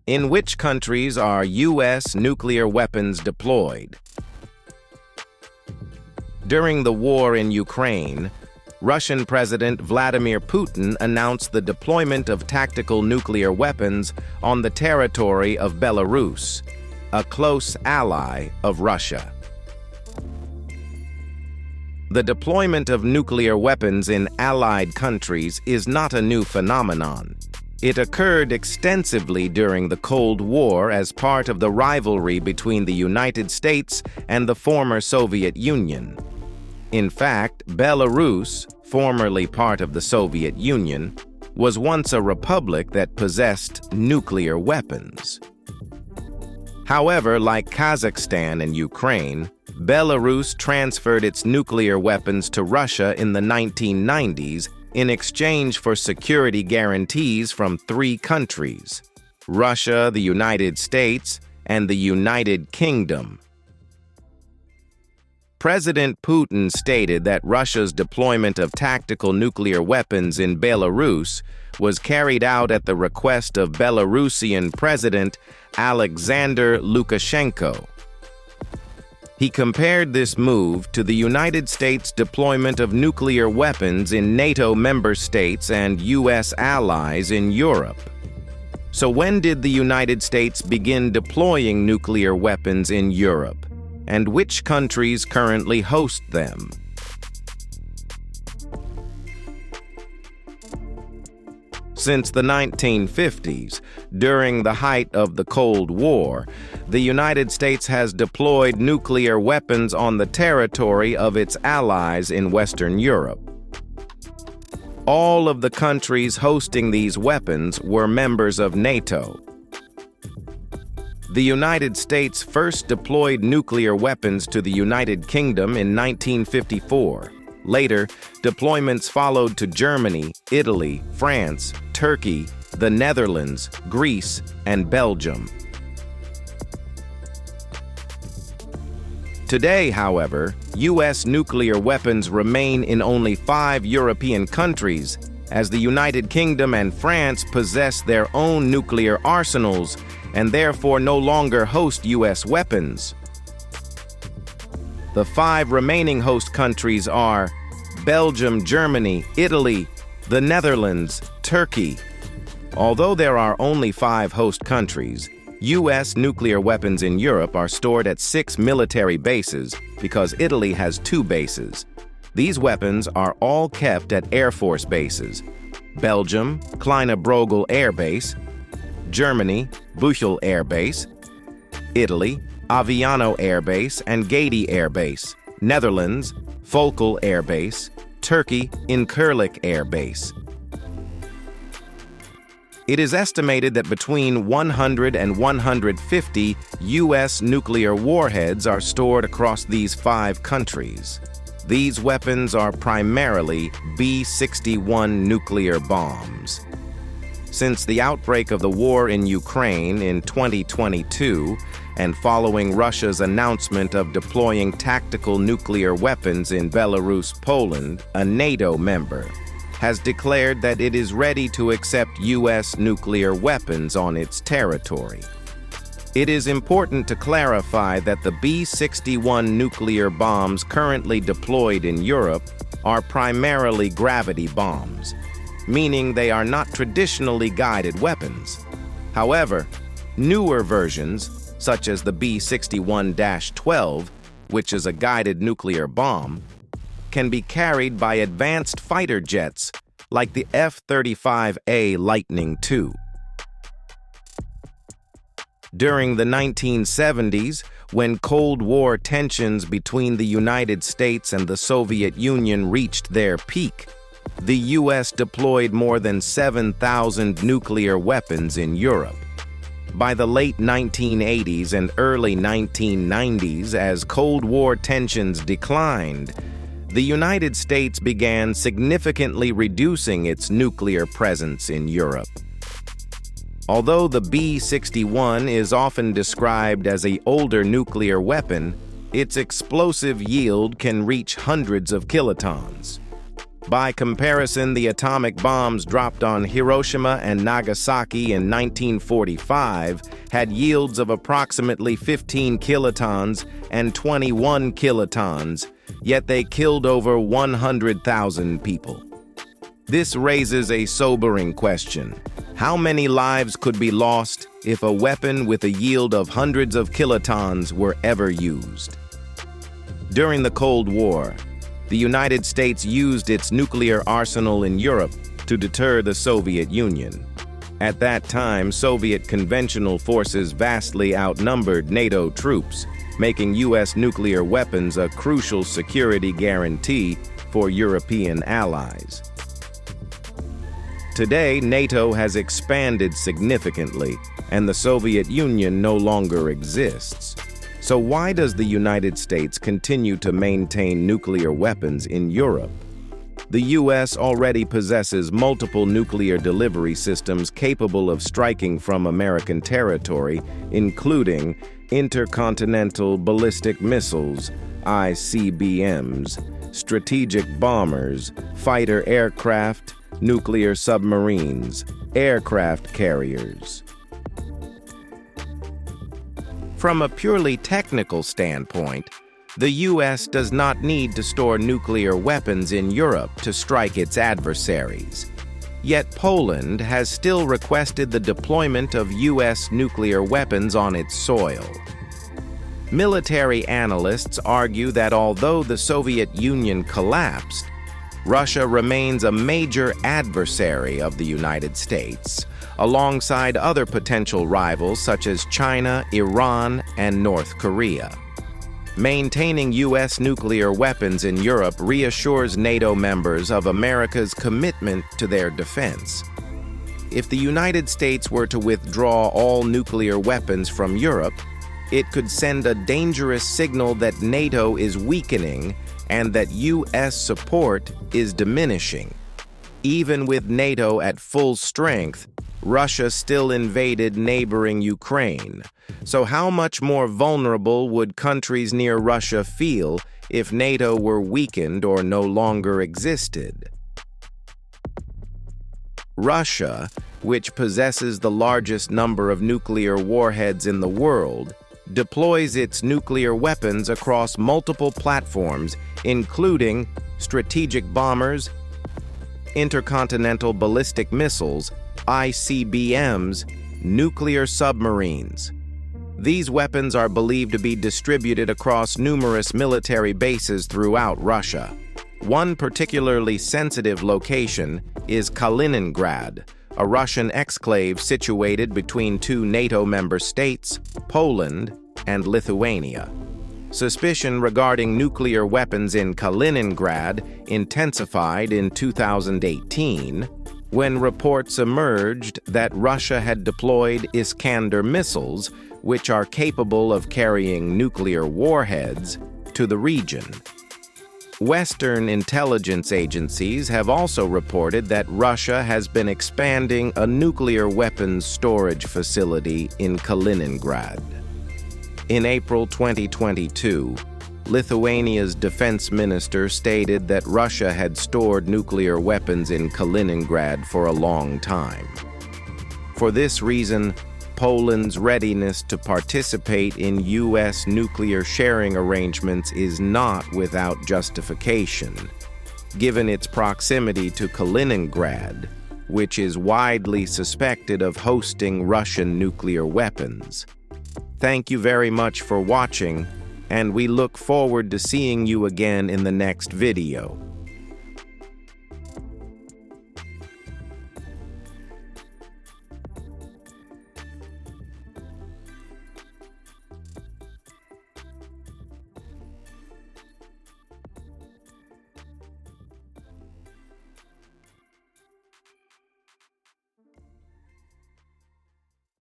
In which countries are U.S. nuclear weapons deployed? During the war in Ukraine, Russian President Vladimir Putin announced the deployment of tactical nuclear weapons on the territory of Belarus, a close ally of Russia. The deployment of nuclear weapons in allied countries is not a new phenomenon. It occurred extensively during the Cold War as part of the rivalry between the United States and the former Soviet Union. In fact, Belarus, formerly part of the Soviet Union, was once a republic that possessed nuclear weapons. However, like Kazakhstan and Ukraine, Belarus transferred its nuclear weapons to Russia in the 1990s in exchange for security guarantees from three countries: Russia, the United States, and the United Kingdom. President Putin stated that Russia's deployment of tactical nuclear weapons in Belarus was carried out at the request of Belarusian President Alexander Lukashenko. He compared this move to the United States' deployment of nuclear weapons in NATO member states and U.S. allies in Europe. So when did the United States begin deploying nuclear weapons in Europe? And which countries currently host them? Since the 1950s, during the height of the Cold War, the United States has deployed nuclear weapons on the territory of its allies in Western Europe. All of the countries hosting these weapons were members of NATO. The United States first deployed nuclear weapons to the United Kingdom in 1954. Later, deployments followed to Germany, Italy, France, Turkey, the Netherlands, Greece, and Belgium. Today, however, U.S. nuclear weapons remain in only 5 European countries, as the United Kingdom and France possess their own nuclear arsenals and therefore no longer host U.S. weapons. The 5 remaining host countries are Belgium, Germany, Italy, the Netherlands, Turkey. Although there are only 5 host countries, U.S. nuclear weapons in Europe are stored at 6 military bases because Italy has 2 bases. These weapons are all kept at Air Force bases: Belgium, Kleine Brogel Air Base; Germany, Buchel Air Base; Italy, Aviano Air Base and Gati Air Base; Netherlands, Volkel Air Base; Turkey, Incirlik Air Base. It is estimated that between 100 and 150 U.S. nuclear warheads are stored across these 5 countries. These weapons are primarily B-61 nuclear bombs. Since the outbreak of the war in Ukraine in 2022, and following Russia's announcement of deploying tactical nuclear weapons in Belarus, Poland, a NATO member, has declared that it is ready to accept U.S. nuclear weapons on its territory. It is important to clarify that the B-61 nuclear bombs currently deployed in Europe are primarily gravity bombs, meaning they are not traditionally guided weapons. However, newer versions, such as the B-61-12, which is a guided nuclear bomb, can be carried by advanced fighter jets like the F-35A Lightning II. During the 1970s, when Cold War tensions between the United States and the Soviet Union reached their peak, the U.S. deployed more than 7,000 nuclear weapons in Europe. By the late 1980s and early 1990s, as Cold War tensions declined, the United States began significantly reducing its nuclear presence in Europe. Although the B-61 is often described as an older nuclear weapon, its explosive yield can reach hundreds of kilotons. By comparison, the atomic bombs dropped on Hiroshima and Nagasaki in 1945 had yields of approximately 15 kilotons and 21 kilotons, yet they killed over 100,000 people. This raises a sobering question. How many lives could be lost if a weapon with a yield of hundreds of kilotons were ever used? During the Cold War, the United States used its nuclear arsenal in Europe to deter the Soviet Union. At that time, Soviet conventional forces vastly outnumbered NATO troops, making U.S. nuclear weapons a crucial security guarantee for European allies. Today, NATO has expanded significantly, and the Soviet Union no longer exists. So why does the United States continue to maintain nuclear weapons in Europe? The U.S. already possesses multiple nuclear delivery systems capable of striking from American territory, including intercontinental ballistic missiles, ICBMs, strategic bombers, fighter aircraft, nuclear submarines, aircraft carriers. From a purely technical standpoint, the U.S. does not need to store nuclear weapons in Europe to strike its adversaries. Yet Poland has still requested the deployment of U.S. nuclear weapons on its soil. Military analysts argue that although the Soviet Union collapsed, Russia remains a major adversary of the United States, alongside other potential rivals such as China, Iran, and North Korea. Maintaining U.S. nuclear weapons in Europe reassures NATO members of America's commitment to their defense. If the United States were to withdraw all nuclear weapons from Europe, it could send a dangerous signal that NATO is weakening and that U.S. support is diminishing. Even with NATO at full strength, Russia still invaded neighboring Ukraine. So how much more vulnerable would countries near Russia feel if NATO were weakened or no longer existed? Russia, which possesses the largest number of nuclear warheads in the world, deploys its nuclear weapons across multiple platforms, including strategic bombers, intercontinental ballistic missiles, ICBMs, nuclear submarines. These weapons are believed to be distributed across numerous military bases throughout Russia. One particularly sensitive location is Kaliningrad, a Russian exclave situated between two NATO member states, Poland and Lithuania. Suspicion regarding nuclear weapons in Kaliningrad intensified in 2018 when reports emerged that Russia had deployed Iskander missiles, which are capable of carrying nuclear warheads, to the region. Western intelligence agencies have also reported that Russia has been expanding a nuclear weapons storage facility in Kaliningrad. In April 2022, Lithuania's defense minister stated that Russia had stored nuclear weapons in Kaliningrad for a long time. For this reason, Poland's readiness to participate in U.S. nuclear sharing arrangements is not without justification, given its proximity to Kaliningrad, which is widely suspected of hosting Russian nuclear weapons. Thank you very much for watching, and we look forward to seeing you again in the next video.